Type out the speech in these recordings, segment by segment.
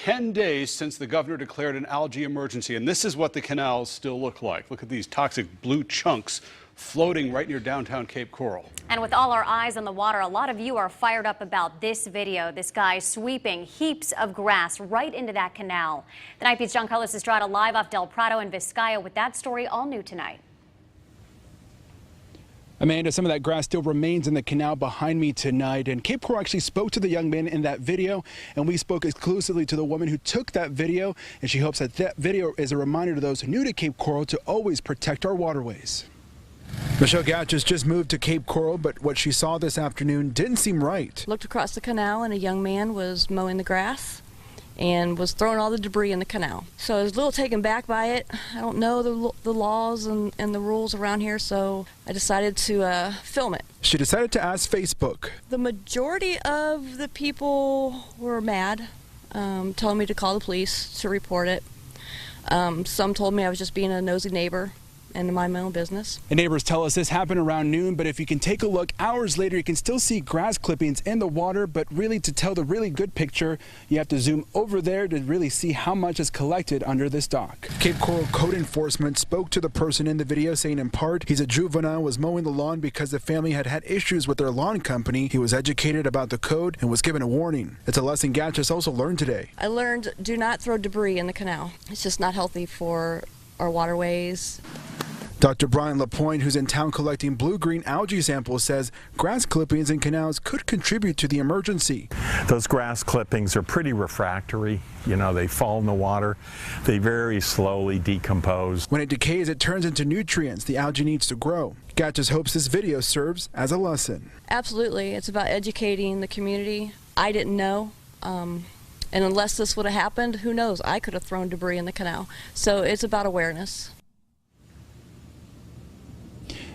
10 days since the governor declared an algae emergency, and this is what the canals still look like. Look at these toxic blue chunks floating right near downtown Cape Coral. And with all our eyes on the water, a lot of you are fired up about this video. This guy sweeping heaps of grass right into that canal. The Night Beat's John-Carlos Estrada live off Del Prado in Vizcaya with that story all new tonight. Amanda, some of that grass still remains in the canal behind me tonight, and Cape Coral actually spoke to the young man in that video, and we spoke exclusively to the woman who took that video, and she hopes that that video is a reminder to those new to Cape Coral to always protect our waterways. Michelle Gatchis just moved to Cape Coral, but what she saw this afternoon didn't seem right. Looked across the canal and a young man was mowing the grass and was throwing all the debris in the canal. So I was a little taken back by it. I don't know the laws and the rules around here, so I decided to film it. She decided to ask Facebook. The majority of the people were mad, telling me to call the police to report it. Some told me I was just being a nosy neighbor and to mind my own business. And neighbors tell us this happened around noon, but if you can take a look hours later, you can still see grass clippings in the water, but really to tell the really good picture, you have to zoom over there to really see how much is collected under this dock. Cape Coral Code Enforcement spoke to the person in the video, saying in part, he's a juvenile, was mowing the lawn because the family had issues with their lawn company. He was educated about the code and was given a warning. It's a lesson Gatchis also learned today. I learned do not throw debris in the canal. It's just not healthy for our waterways. Dr. Brian LaPointe, who's in town collecting blue-green algae samples, says grass clippings in canals could contribute to the emergency. Those grass clippings are pretty refractory. You know, they fall in the water. They very slowly decompose. When it decays, it turns into nutrients the algae needs to grow. Gatchis hopes this video serves as a lesson. Absolutely. It's about educating the community. I didn't know. And unless this would have happened, who knows? I could have thrown debris in the canal. So it's about awareness.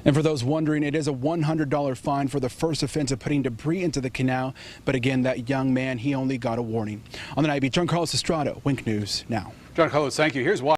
And for those wondering, it is a $100 fine for the first offense of putting debris into the canal. But again, that young man, he only got a warning. On the Night Beat, John-Carlos Estrada, Wink News Now. John Carlos, thank you. Here's why.